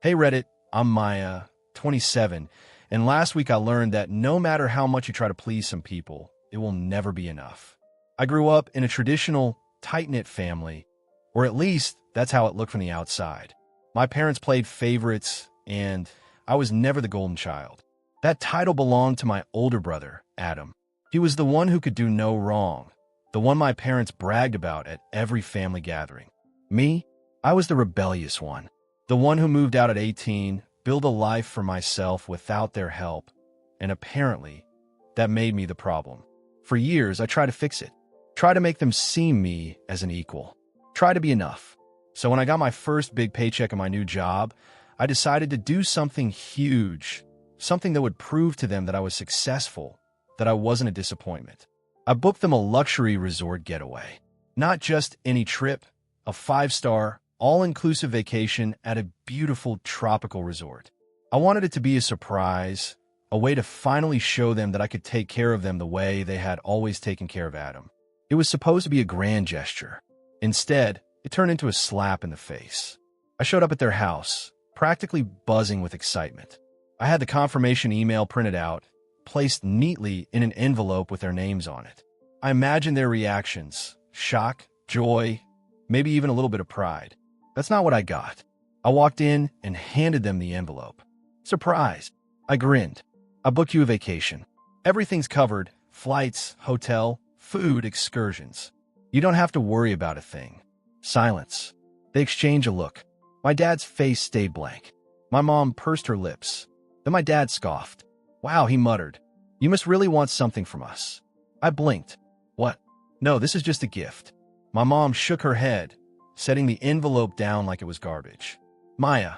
Hey Reddit, I'm Maya, 27, and last week I learned that no matter how much you try to please some people, it will never be enough. I grew up in a traditional, tight-knit family, or at least that's how it looked from the outside. My parents played favorites, and I was never the golden child. That title belonged to my older brother, Adam. He was the one who could do no wrong, the one my parents bragged about at every family gathering. Me, I was the rebellious one. The one who moved out at 18, built a life for myself without their help, and apparently, that made me the problem. For years, I tried to fix it, tried to make them see me as an equal, tried to be enough. So when I got my first big paycheck in my new job, I decided to do something huge, something that would prove to them that I was successful, that I wasn't a disappointment. I booked them a luxury resort getaway. Not just any trip, a 5-star, all-inclusive vacation at a beautiful tropical resort. I wanted it to be a surprise, a way to finally show them that I could take care of them the way they had always taken care of Adam. It was supposed to be a grand gesture. Instead, it turned into a slap in the face. I showed up at their house, practically buzzing with excitement. I had the confirmation email printed out, placed neatly in an envelope with their names on it. I imagined their reactions: shock, joy, maybe even a little bit of pride. That's not what I got. I walked in and handed them the envelope. Surprise! I grinned. I booked you a vacation. Everything's covered: flights, hotel, food, excursions. You don't have to worry about a thing. Silence. They exchanged a look. My dad's face stayed blank. My mom pursed her lips. Then my dad scoffed. Wow, he muttered. You must really want something from us. I blinked. What? No, this is just a gift. My mom shook her head, setting the envelope down like it was garbage. Maya,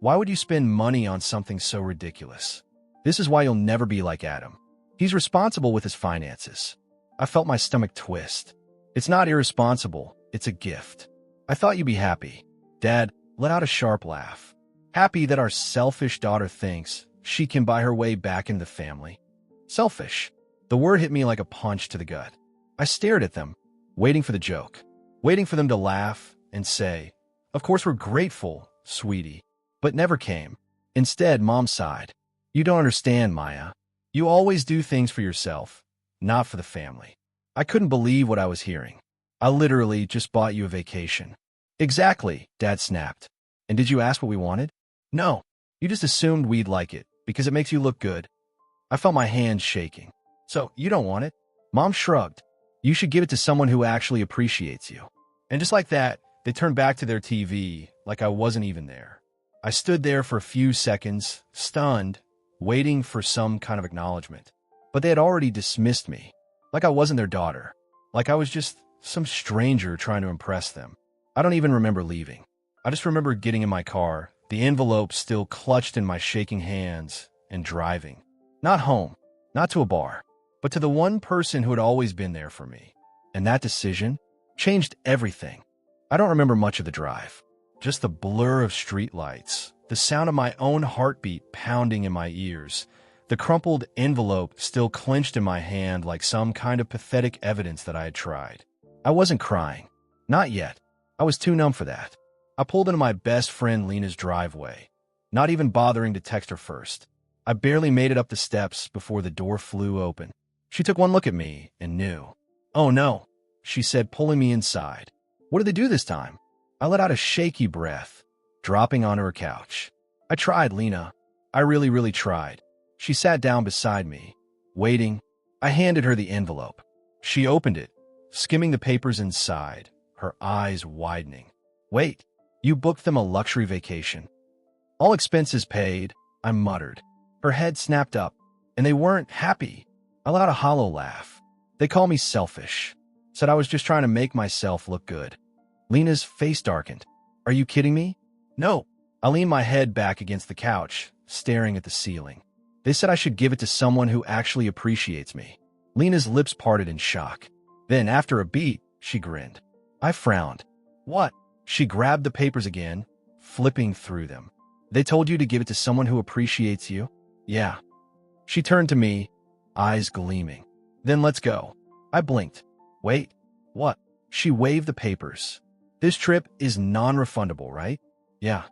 why would you spend money on something so ridiculous? This is why you'll never be like Adam. He's responsible with his finances. I felt my stomach twist. It's not irresponsible, it's a gift. I thought you'd be happy. Dad let out a sharp laugh. Happy that our selfish daughter thinks she can buy her way back into the family. Selfish. The word hit me like a punch to the gut. I stared at them, waiting for the joke, waiting for them to laugh and say, "Of course we're grateful, sweetie," but never came. Instead, Mom sighed. You don't understand, Maya. You always do things for yourself, not for the family. I couldn't believe what I was hearing. I literally just bought you a vacation. Exactly, Dad snapped. And did you ask what we wanted? No, you just assumed we'd like it because it makes you look good. I felt my hands shaking. So, you don't want it? Mom shrugged. You should give it to someone who actually appreciates you. And just like that, they turned back to their TV like I wasn't even there. I stood there for a few seconds, stunned, waiting for some kind of acknowledgement. But they had already dismissed me, like I wasn't their daughter, like I was just some stranger trying to impress them. I don't even remember leaving. I just remember getting in my car, the envelope still clutched in my shaking hands, and driving. Not home, not to a bar, but to the one person who had always been there for me. And that decision changed everything. I don't remember much of the drive, just the blur of streetlights, the sound of my own heartbeat pounding in my ears, the crumpled envelope still clenched in my hand like some kind of pathetic evidence that I had tried. I wasn't crying. Not yet. I was too numb for that. I pulled into my best friend Lena's driveway, not even bothering to text her first. I barely made it up the steps before the door flew open. She took one look at me and knew. Oh no, she said, pulling me inside. What did they do this time? I let out a shaky breath, dropping onto her couch. I tried, Lena. I really tried. She sat down beside me, waiting. I handed her the envelope. She opened it, skimming the papers inside, her eyes widening. Wait, you booked them a luxury vacation? All expenses paid, I muttered. Her head snapped up, and they weren't happy. I let out a hollow laugh. They call me selfish. Said I was just trying to make myself look good. Lena's face darkened. Are you kidding me? No. I leaned my head back against the couch, staring at the ceiling. They said I should give it to someone who actually appreciates me. Lena's lips parted in shock. Then, after a beat, she grinned. I frowned. What? She grabbed the papers again, flipping through them. They told you to give it to someone who appreciates you? Yeah. She turned to me, eyes gleaming. Then let's go. I blinked. Wait. What? She waved the papers. This trip is non-refundable, right? Yeah.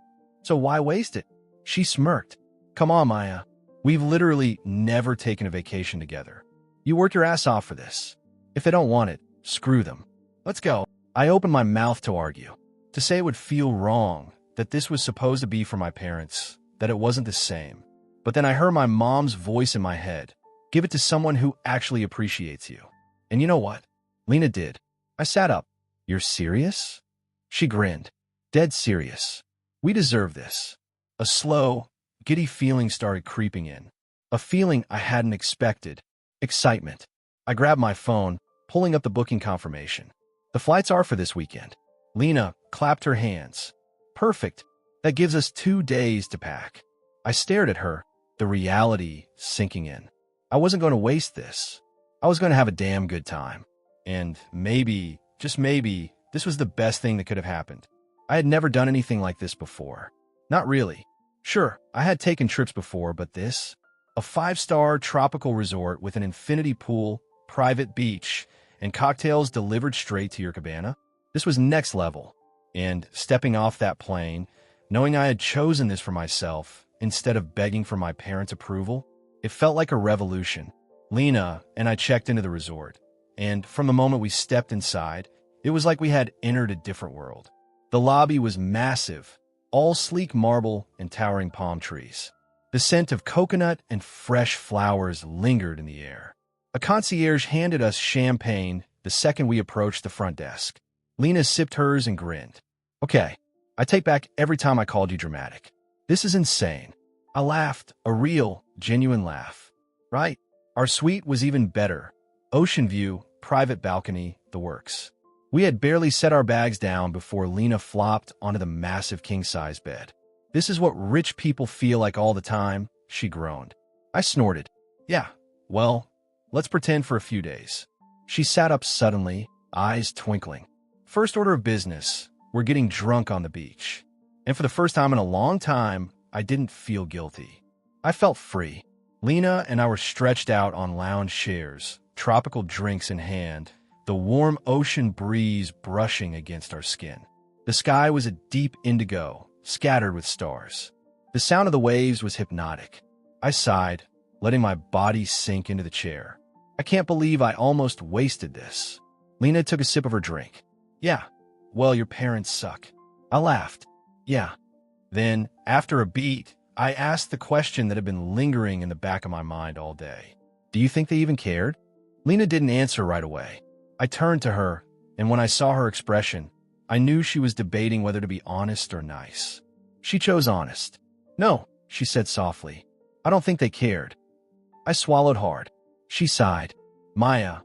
So why waste it? She smirked. Come on, Maya. We've literally never taken a vacation together. You worked your ass off for this. If they don't want it, screw them. Let's go. I opened my mouth to argue, to say it would feel wrong, that this was supposed to be for my parents, that it wasn't the same. But then I heard my mom's voice in my head. Give it to someone who actually appreciates you. And you know what? Lena did. I sat up. You're serious? She grinned. Dead serious. We deserve this. A slow, giddy feeling started creeping in. A feeling I hadn't expected. Excitement. I grabbed my phone, pulling up the booking confirmation. The flights are for this weekend. Lena clapped her hands. Perfect. That gives us 2 days to pack. I stared at her, the reality sinking in. I wasn't going to waste this. I was going to have a damn good time. And maybe, just maybe, this was the best thing that could have happened. I had never done anything like this before. Not really. Sure, I had taken trips before, but this? A 5-star tropical resort with an infinity pool, private beach, and cocktails delivered straight to your cabana? This was next level. And stepping off that plane, knowing I had chosen this for myself, instead of begging for my parents' approval, it felt like a revolution. Lena and I checked into the resort, and from the moment we stepped inside, it was like we had entered a different world. The lobby was massive, all sleek marble and towering palm trees. The scent of coconut and fresh flowers lingered in the air. A concierge handed us champagne the second we approached the front desk. Lena sipped hers and grinned. Okay, I take back every time I called you dramatic. This is insane. I laughed, a real, genuine laugh. Right? Our suite was even better. Ocean view, private balcony, the works. We had barely set our bags down before Lena flopped onto the massive king-size bed. This is what rich people feel like all the time, she groaned. I snorted. Yeah, well, let's pretend for a few days. She sat up suddenly, eyes twinkling. First order of business, we're getting drunk on the beach. And for the first time in a long time, I didn't feel guilty. I felt free. Lena and I were stretched out on lounge chairs, tropical drinks in hand, the warm ocean breeze brushing against our skin. The sky was a deep indigo, scattered with stars. The sound of the waves was hypnotic. I sighed, letting my body sink into the chair. I can't believe I almost wasted this. Lena took a sip of her drink. Yeah, well, your parents suck. I laughed. Yeah. Then, after a beat, I asked the question that had been lingering in the back of my mind all day. Do you think they even cared? Lena didn't answer right away. I turned to her, and when I saw her expression, I knew she was debating whether to be honest or nice. She chose honest. No, she said softly. I don't think they cared. I swallowed hard. She sighed. Maya,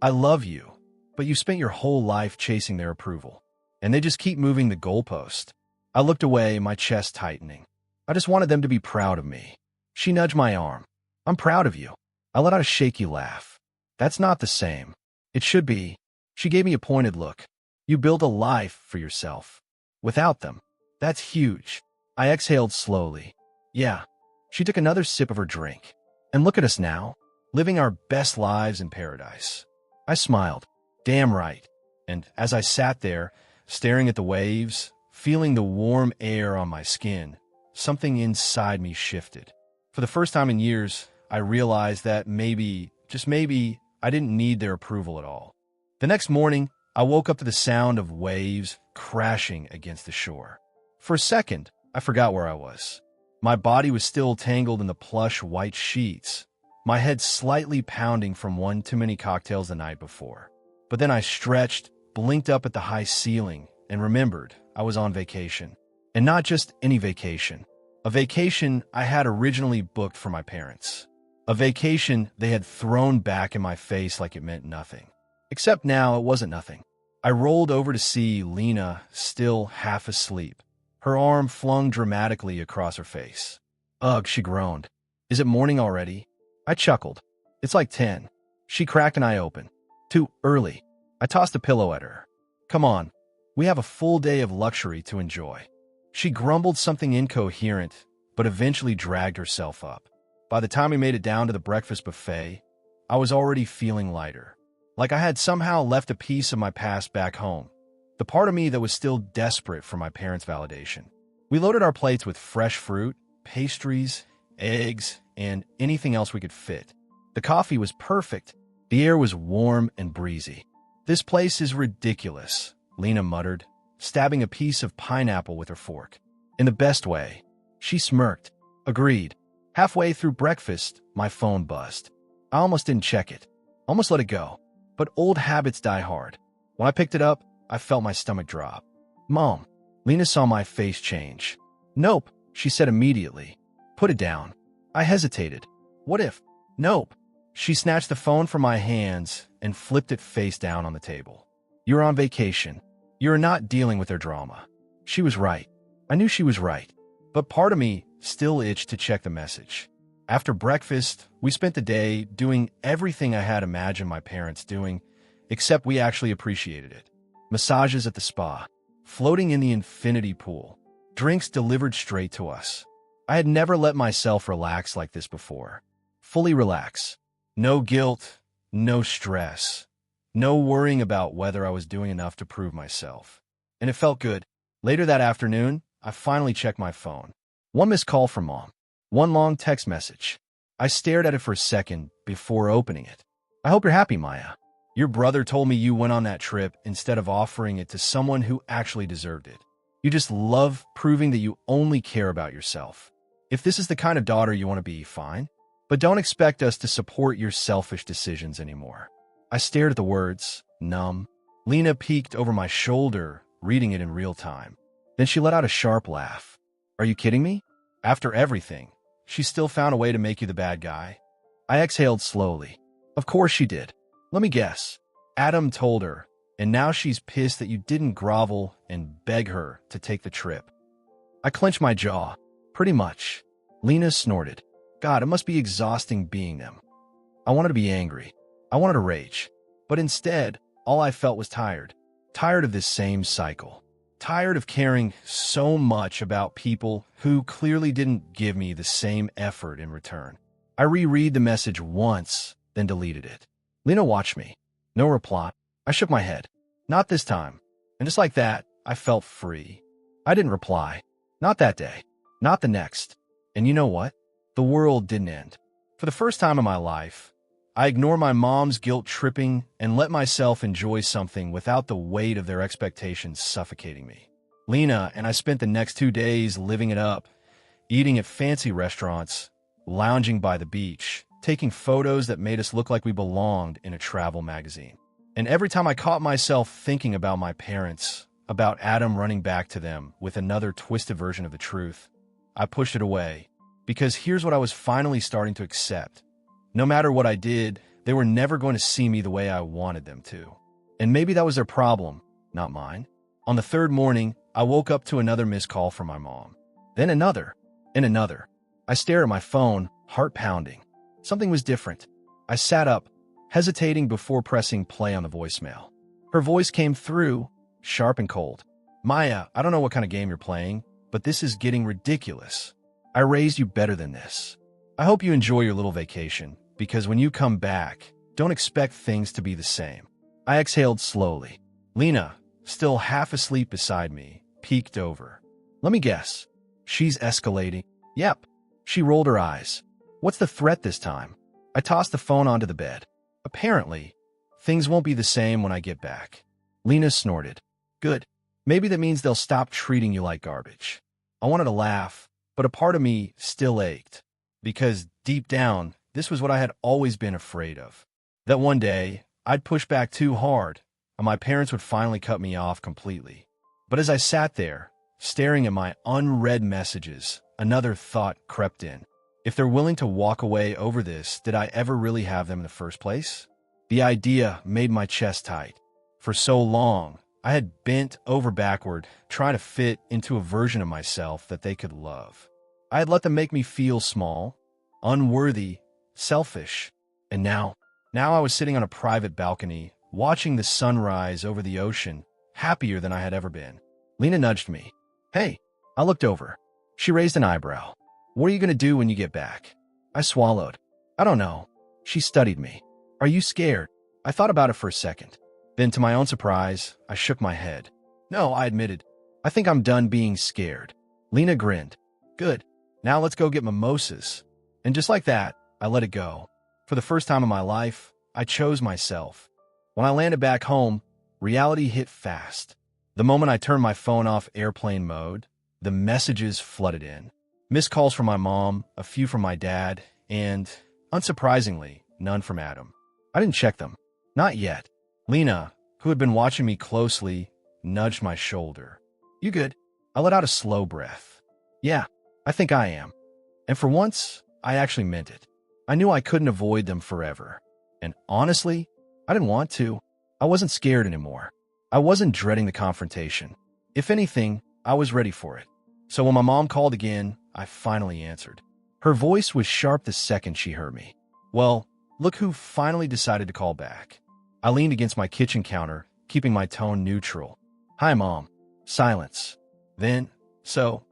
I love you, but you spent your whole life chasing their approval, and they just keep moving the goalpost. I looked away, my chest tightening. I just wanted them to be proud of me. She nudged my arm. I'm proud of you. I let out a shaky laugh. That's not the same. It should be. She gave me a pointed look. You build a life for yourself. Without them. That's huge. I exhaled slowly. Yeah. She took another sip of her drink. And look at us now, living our best lives in paradise. I smiled. Damn right. And as I sat there, staring at the waves, feeling the warm air on my skin, something inside me shifted. For the first time in years, I realized that maybe, just maybe, I didn't need their approval at all. The next morning, I woke up to the sound of waves crashing against the shore. For a second, I forgot where I was. My body was still tangled in the plush white sheets, my head slightly pounding from one too many cocktails the night before. But then I stretched, blinked up at the high ceiling, and remembered I was on vacation. And not just any vacation. A vacation I had originally booked for my parents. A vacation they had thrown back in my face like it meant nothing. Except now it wasn't nothing. I rolled over to see Lena still half asleep, her arm flung dramatically across her face. Ugh, she groaned. Is it morning already? I chuckled. It's like 10. She cracked an eye open. Too early. I tossed a pillow at her. Come on. We have a full day of luxury to enjoy. She grumbled something incoherent, but eventually dragged herself up. By the time we made it down to the breakfast buffet, I was already feeling lighter. Like I had somehow left a piece of my past back home. The part of me that was still desperate for my parents' validation. We loaded our plates with fresh fruit, pastries, eggs, and anything else we could fit. The coffee was perfect. The air was warm and breezy. "This place is ridiculous," Lena muttered, stabbing a piece of pineapple with her fork. "In the best way." She smirked. "Agreed." Halfway through breakfast, my phone buzzed. I almost didn't check it. Almost let it go. But old habits die hard. When I picked it up, I felt my stomach drop. "Mom." Lena saw my face change. "Nope," she said immediately. "Put it down." I hesitated. "What if?" "Nope." She snatched the phone from my hands and flipped it face down on the table. "You're on vacation. You're not dealing with their drama." She was right. I knew she was right. But part of me still itched to check the message. After breakfast, we spent the day doing everything I had imagined my parents doing, except we actually appreciated it. Massages at the spa, floating in the infinity pool, drinks delivered straight to us. I had never let myself relax like this before. Fully relax. No guilt, no stress, no worrying about whether I was doing enough to prove myself. And it felt good. Later that afternoon, I finally checked my phone. One missed call from Mom. One long text message. I stared at it for a second before opening it. "I hope you're happy, Maya. Your brother told me you went on that trip instead of offering it to someone who actually deserved it. You just love proving that you only care about yourself. If this is the kind of daughter you want to be, fine. But don't expect us to support your selfish decisions anymore." I stared at the words, numb. Lena peeked over my shoulder, reading it in real time. Then she let out a sharp laugh. "Are you kidding me? After everything, she still found a way to make you the bad guy?" I exhaled slowly. "Of course she did. Let me guess. Adam told her, and now she's pissed that you didn't grovel and beg her to take the trip." I clenched my jaw. "Pretty much." Lena snorted. "God, it must be exhausting being them." I wanted to be angry. I wanted to rage. But instead, all I felt was tired. Tired of this same cycle. Tired of caring so much about people who clearly didn't give me the same effort in return. I reread the message once, then deleted it. Lena watched me. No reply. I shook my head. Not this time. And just like that, I felt free. I didn't reply. Not that day. Not the next. And you know what? The world didn't end. For the first time in my life, I ignored my mom's guilt-tripping and let myself enjoy something without the weight of their expectations suffocating me. Lena and I spent the next 2 days living it up, eating at fancy restaurants, lounging by the beach, taking photos that made us look like we belonged in a travel magazine. And every time I caught myself thinking about my parents, about Adam running back to them with another twisted version of the truth, I pushed it away. Because here's what I was finally starting to accept. No matter what I did, they were never going to see me the way I wanted them to. And maybe that was their problem, not mine. On the third morning, I woke up to another missed call from my mom. Then another, and another. I stared at my phone, heart pounding. Something was different. I sat up, hesitating before pressing play on the voicemail. Her voice came through, sharp and cold. "Maya, I don't know what kind of game you're playing, but this is getting ridiculous. I raised you better than this. I hope you enjoy your little vacation, because when you come back, don't expect things to be the same." I exhaled slowly. Lena, still half asleep beside me, peeked over. "Let me guess. She's escalating." "Yep." She rolled her eyes. "What's the threat this time?" I tossed the phone onto the bed. "Apparently, things won't be the same when I get back." Lena snorted. "Good. Maybe that means they'll stop treating you like garbage." I wanted to laugh, but a part of me still ached. Because deep down, this was what I had always been afraid of. That one day, I'd push back too hard, and my parents would finally cut me off completely. But as I sat there, staring at my unread messages, another thought crept in. If they're willing to walk away over this, did I ever really have them in the first place? The idea made my chest tight. For so long, I had bent over backward, trying to fit into a version of myself that they could love. I had let them make me feel small, unworthy, selfish. And now I was sitting on a private balcony, watching the sunrise over the ocean, happier than I had ever been. Lena nudged me. "Hey." I looked over. She raised an eyebrow. "What are you going to do when you get back?" I swallowed. "I don't know." She studied me. "Are you scared?" I thought about it for a second. Then, to my own surprise, I shook my head. "No," I admitted. "I think I'm done being scared." Lena grinned. "Good. Now let's go get mimosas. And just like that, I let it go. For the first time in my life, I chose myself. When I landed back home, reality hit fast. The moment I turned my phone off airplane mode, the messages flooded in. Missed calls from my mom, a few from my dad, and, unsurprisingly, none from Adam. I didn't check them. Not yet. Lena, who had been watching me closely, nudged my shoulder. You good? I let out a slow breath. Yeah, I think I am. And for once, I actually meant it. I knew I couldn't avoid them forever. And honestly, I didn't want to. I wasn't scared anymore. I wasn't dreading the confrontation. If anything, I was ready for it. So when my mom called again, I finally answered. Her voice was sharp the second she heard me. Well, look who finally decided to call back. I leaned against my kitchen counter, keeping my tone neutral. Hi, Mom. Silence. Then, so,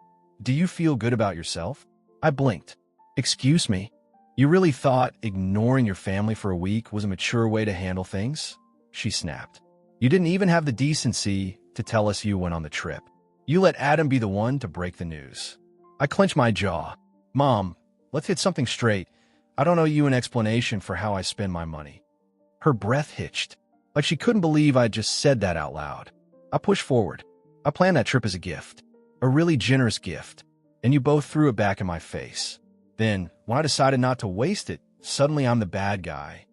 do you feel good about yourself? I blinked. Excuse me? You really thought ignoring your family for a week was a mature way to handle things? She snapped. You didn't even have the decency to tell us you went on the trip. You let Adam be the one to break the news. I clenched my jaw. Mom, let's hit something straight. I don't owe you an explanation for how I spend my money. Her breath hitched, like she couldn't believe I'd just said that out loud. I pushed forward. I planned that trip as a gift, a really generous gift, and you both threw it back in my face. Then, when I decided not to waste it, suddenly I'm the bad guy.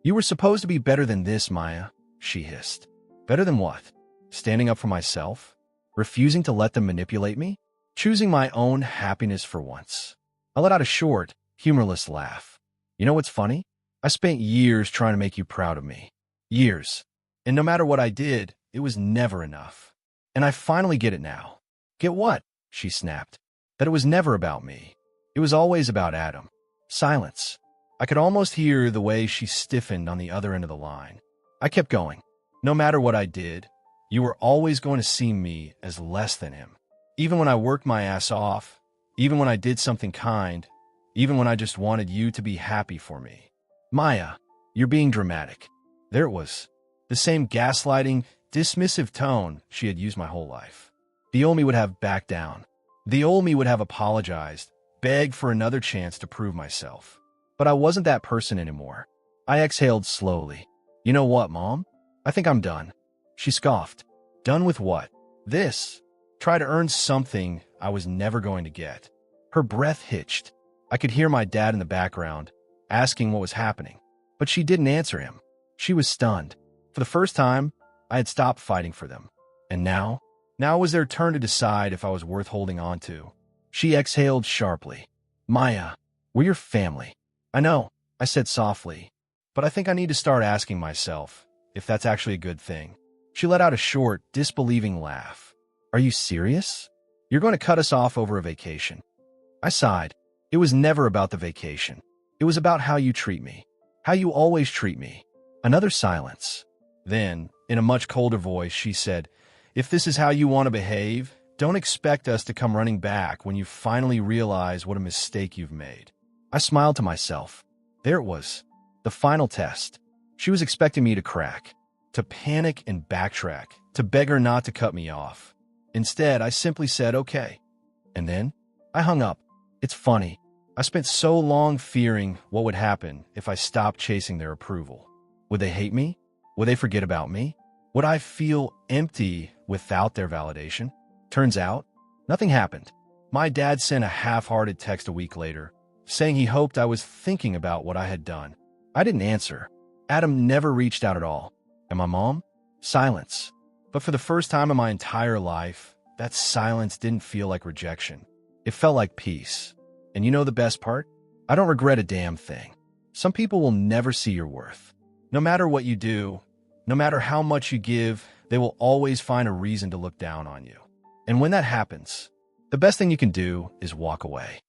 You were supposed to be better than this, Maya, she hissed. Better than what? Standing up for myself? Refusing to let them manipulate me? Choosing my own happiness for once? I let out a short, humorless laugh. You know what's funny? I spent years trying to make you proud of me. Years. And no matter what I did, it was never enough. And I finally get it now. Get what? She snapped. That it was never about me. It was always about Adam. Silence. I could almost hear the way she stiffened on the other end of the line. I kept going. No matter what I did, you were always going to see me as less than him. Even when I worked my ass off, even when I did something kind, even when I just wanted you to be happy for me. Maya, you're being dramatic. There it was. The same gaslighting, dismissive tone she had used my whole life. The old me would have backed down. The old me would have apologized, begged for another chance to prove myself. But I wasn't that person anymore. I exhaled slowly. You know what, Mom? I think I'm done. She scoffed. Done with what? This. Try to earn something I was never going to get. Her breath hitched. I could hear my dad in the background, asking what was happening. But she didn't answer him. She was stunned. For the first time, I had stopped fighting for them. And now? Now it was their turn to decide if I was worth holding on to. She exhaled sharply. Maya, we're your family. I know, I said softly, but I think I need to start asking myself if that's actually a good thing. She let out a short, disbelieving laugh. Are you serious? You're going to cut us off over a vacation? I sighed. It was never about the vacation. It was about how you treat me. How you always treat me. Another silence. Then, in a much colder voice, she said, if this is how you want to behave, don't expect us to come running back when you finally realize what a mistake you've made. I smiled to myself. There it was. The final test. She was expecting me to crack, to panic and backtrack, to beg her not to cut me off. Instead, I simply said, okay. And then, I hung up. It's funny. I spent so long fearing what would happen if I stopped chasing their approval. Would they hate me? Would they forget about me? Would I feel empty without their validation? Turns out, nothing happened. My dad sent a half-hearted text a week later, saying he hoped I was thinking about what I had done. I didn't answer. Adam never reached out at all. And my mom? Silence. But for the first time in my entire life, that silence didn't feel like rejection. It felt like peace. And you know the best part? I don't regret a damn thing. Some people will never see your worth. No matter what you do, no matter how much you give, they will always find a reason to look down on you. And when that happens, the best thing you can do is walk away.